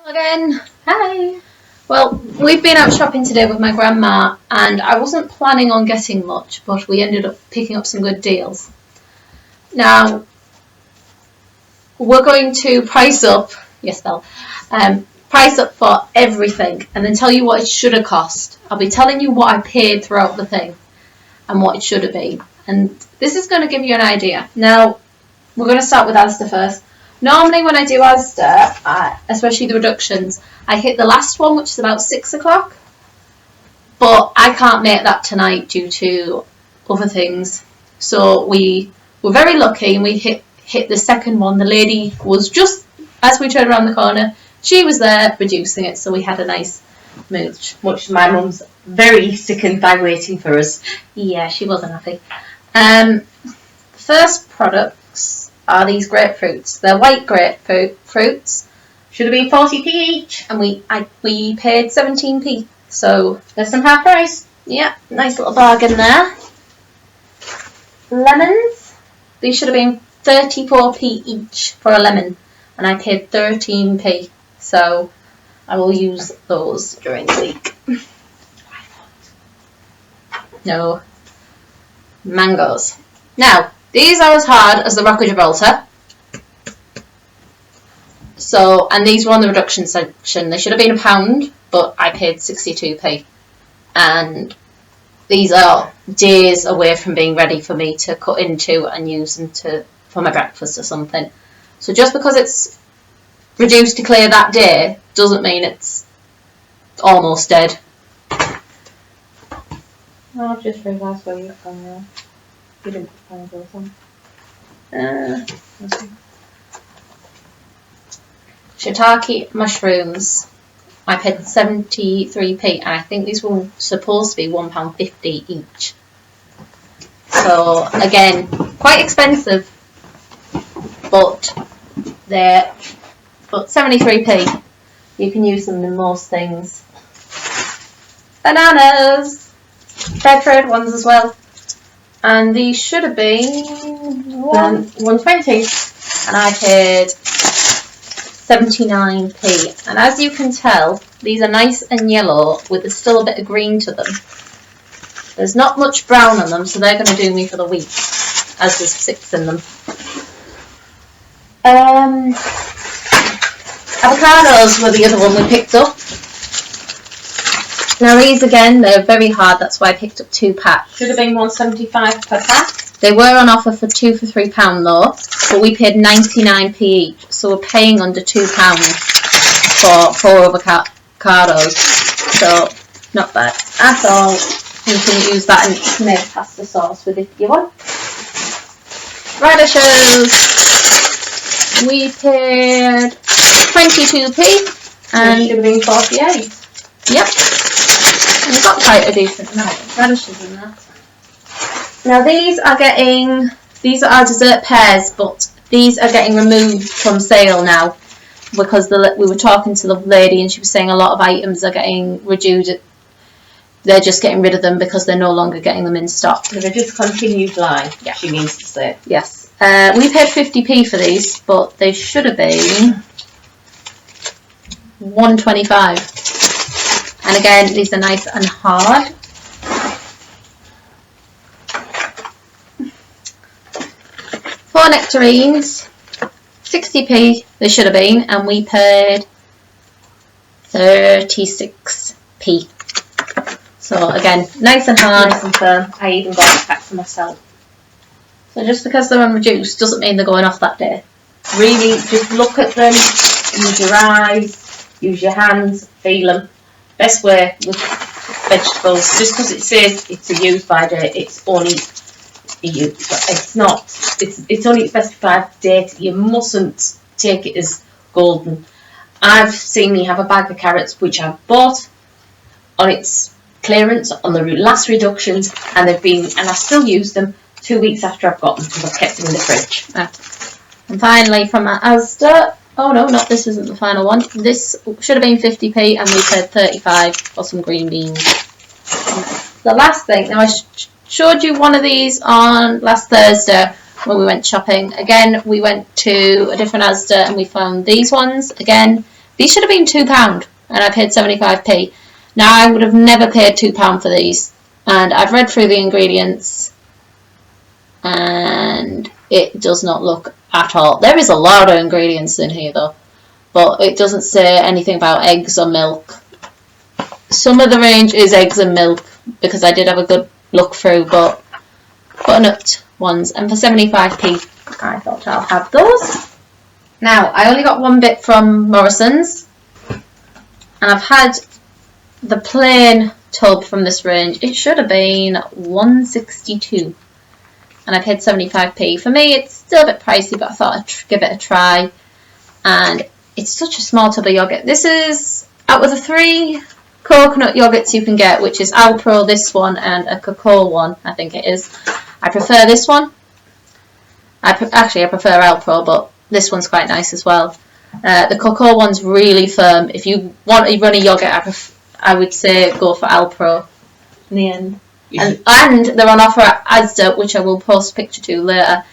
Again. Hi. Well, we've been out shopping today with my grandma and I wasn't planning on getting much, but we ended up picking up some good deals. Now, we're going to price up, yes Belle, price up for everything and then tell you what it should have cost. I'll be telling you what I paid throughout the thing and what it should have been. And this is going to give you an idea. Now, we're going to start with Asda first. Normally when I do Asda, especially the reductions, I hit the last one, which is about 6 o'clock. But I can't make that tonight due to other things. So we were very lucky and we hit the second one. The lady was just, as we turned around the corner, she was there reducing it. So we had a nice mooch. Much my mum's very sickened by waiting for us. Yeah, she wasn't happy. The first products are these grapefruits. They're white grapefruits. Should have been 40p each. And we paid 17p. So less than half price. Yeah, nice little bargain there. Lemons. These should have been 34p each for a lemon. And I paid 13p. So I will use those during the week. No. Mangoes. Now, these are as hard as the Rock of Gibraltar. So, and these were on the reduction section. They should have been £1, but I paid 62p. And these are days away from being ready for me to cut into and use them for my breakfast or something. So just because it's reduced to clear that day doesn't mean it's almost dead. I've just realised where you've gone there. You didn't put those on. Shiitake mushrooms. I paid 73p and I think these were supposed to be £1.50 each. So again, quite expensive, but 73p. You can use them in most things. Bananas, fair trade ones as well. And these should have been 120, and I paid 79p. And as you can tell, these are nice and yellow with still a bit of green to them. There's not much brown on them, so they're going to do me for the week, as there's 6 in them. Avocados were the other one we picked up. Now these again, they're very hard, that's why I picked up 2 packs. Should have been £1.75 per pack. They were on offer for 2 for £3 though, but we paid 99p each, so we're paying under £2 for 4 avocados, so not bad at all. You can use that and make pasta sauce with if you want. Radishes, we paid 22p, and should have been 48. Yep. And we've got quite a decent amount of radishes in that. Now these are our dessert pears, but these are getting removed from sale now because we were talking to the lady and she was saying a lot of items are getting reduced. They're just getting rid of them because they're no longer getting them in stock. So they're just continued line, yeah. She means to say. Yes. We paid 50p for these, but they should have been 125. And again, these are nice and hard. Four nectarines, 60p they should have been, and we paid 36p. So again, nice and hard. Nice and firm. I even got a pack for myself. So just because they're unreduced doesn't mean they're going off that day. Really, just look at them, use your eyes, use your hands, feel them. Best way with vegetables, just because it says it's a use by date, it's only a use. It's not. It's only a specified date. You mustn't take it as golden. I've seen me have a bag of carrots which I've bought on its clearance on the last reductions, and I still use them 2 weeks after I've got them because I've kept them in the fridge. And finally, from our Asda. Oh no, this isn't the final one. This should have been 50p and we paid 35 for some green beans. The last thing, now I showed you one of these on last Thursday when we went shopping. Again, we went to a different Asda and we found these ones. Again, These should have been £2 and I paid 75p. Now I would have never paid £2 for these, and I've read through the ingredients and it does not look at all. There is a lot of ingredients in here though, but it doesn't say anything about eggs or milk. Some of the range is eggs and milk because I did have a good look through, but butternut ones, and for 75p I thought I'll have those. Now I only got one bit from Morrison's, and I've had the plain tub from this range. It should have been £1.62 and I paid 75p. For me it's still a bit pricey, but I thought I'd give it a try, and it's such a small tub of yoghurt. This is out of the 3 coconut yogurts you can get, which is Alpro, this one, and a cocoa one, I think it is. I prefer this one. I prefer Alpro, but this one's quite nice as well. The cocoa one's really firm. If you want a runny yogurt, I would say go for Alpro in the end. And they're on offer at Asda, which I will post a picture to later.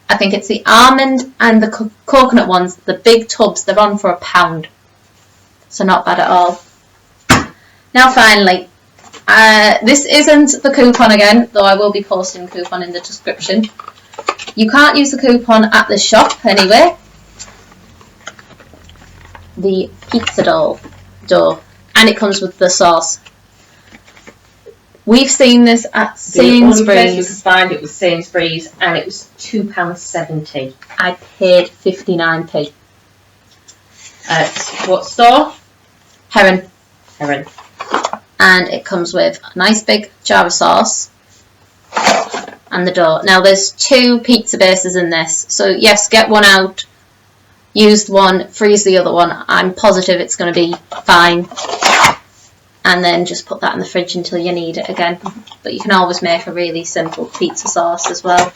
I think it's the almond and the coconut ones, the big tubs, they're on for £1. So not bad at all. Now finally, this isn't the coupon again, though I will be posting the coupon in the description. You can't use the coupon at the shop anyway. The pizza dough, and it comes with the sauce. We've seen this at Sainsbury's. The only place you could find it was Sainsbury's, and it was £2.70. I paid 59p. What store? Heron. And it comes with a nice big jar of sauce and the dough. Now there's 2 pizza bases in this, so yes, get one out, use one, freeze the other one. I'm positive it's going to be fine, and then just put that in the fridge until you need it again. But you can always make a really simple pizza sauce as well.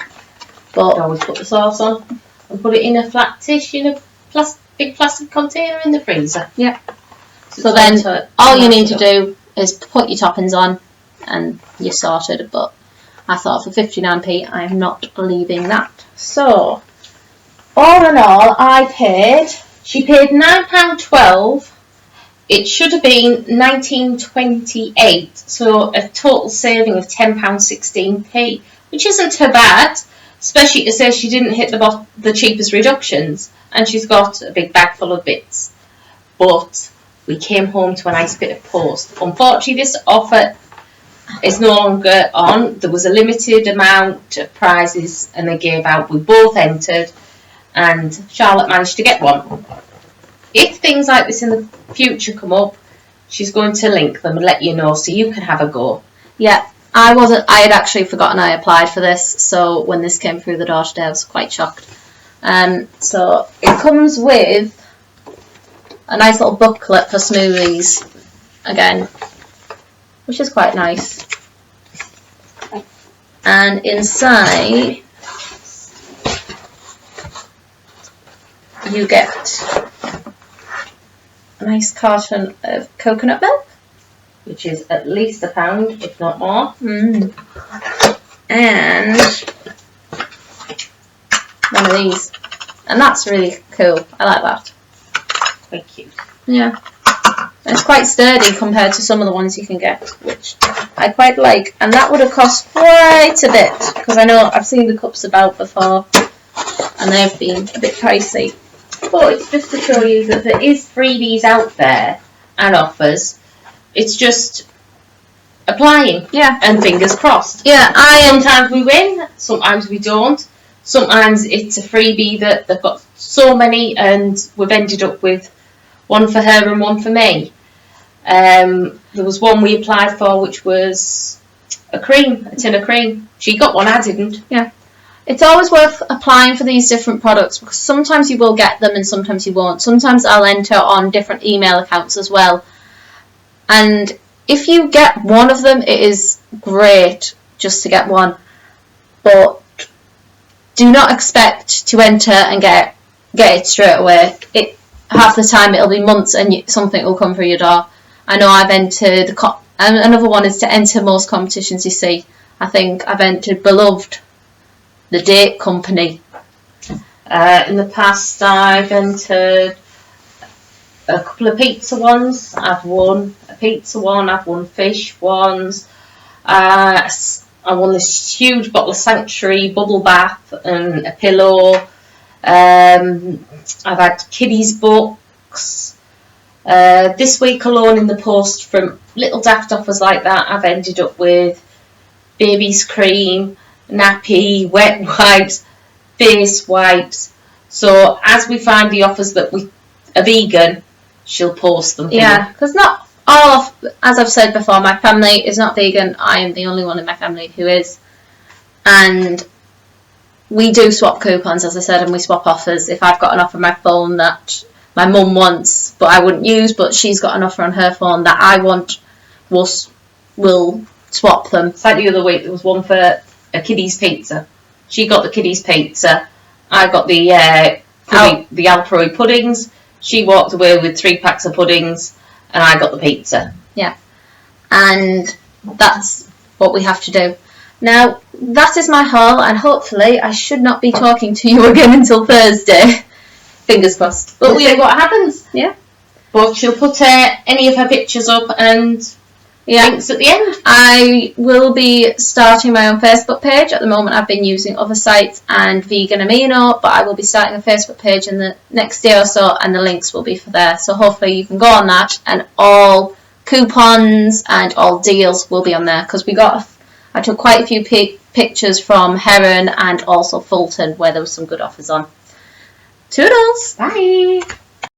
But always put the sauce on and put it in a flat dish in a big plastic container in the freezer. Yeah. So then all you need to do is put your toppings on and you're sorted. But I thought for 59p I'm not leaving that. So all in all she paid £9.12. It should have been £19.28, so a total saving of £10.16p, which isn't too bad, especially to say she didn't hit the cheapest reductions, and she's got a big bag full of bits. But we came home to a nice bit of post. Unfortunately, this offer is no longer on. There was a limited amount of prizes and they gave out. We both entered and Charlotte managed to get one. If things like this in the future come up, she's going to link them and let you know so you can have a go. Yeah, I had actually forgotten I applied for this, so when this came through the door today I was quite shocked. So it comes with a nice little booklet for smoothies again, which is quite nice. And inside you get a nice carton of coconut milk, which is at least £1, if not more. And one of these, and that's really cool. I like that. Quite cute. Yeah, it's quite sturdy compared to some of the ones you can get, which I quite like. And that would have cost quite a bit because I know I've seen the cups about before, and they've been a bit pricey. But it's just to show you that there is freebies out there and offers. It's just applying. Yeah. And fingers crossed. Yeah, sometimes we win, sometimes we don't. Sometimes it's a freebie that they've got so many and we've ended up with one for her and one for me. There was one we applied for which was a tin of cream. She got one, I didn't. Yeah. It's always worth applying for these different products because sometimes you will get them and sometimes you won't. Sometimes I'll enter on different email accounts as well. And if you get one of them, it is great just to get one. But do not expect to enter and get it straight away. Half the time it'll be months and something will come through your door. I know I've entered, and another one is to enter most competitions you see. I think I've entered Beloved, the date company. In the past I've entered a couple of pizza ones. I've won a pizza one. I've won fish ones. I won this huge bottle of Sanctuary bubble bath and a pillow. I've had kiddies books. This week alone in the post from little daft offers like that, I've ended up with baby's cream, nappy, wet wipes, face wipes. So as we find the offers that we are vegan, she'll post them. Yeah, because not all of, as I've said before, my family is not vegan. I am the only one in my family who is. And we do swap coupons, as I said, and we swap offers. If I've got an offer on my phone that my mum wants but I wouldn't use, but she's got an offer on her phone that I want, we'll swap them. It's like the other week, there was one for a kiddie's pizza. She got the kiddie's pizza. I got the Alpro puddings. She walked away with 3 packs of puddings, and I got the pizza. Yeah, and that's what we have to do. Now, that is my haul, and hopefully I should not be talking to you again until Thursday. Fingers crossed. But we'll see what happens. Yeah. But she'll put any of her pictures up and links at the end. I will be starting my own Facebook page. At the moment I've been using other sites and Vegan Amino, but I will be starting a Facebook page in the next day or so, and the links will be for there. So hopefully you can go on that, and all coupons and all deals will be on there, because I took quite a few pictures from Heron and also Fulton where there was some good offers on. Toodles! Bye!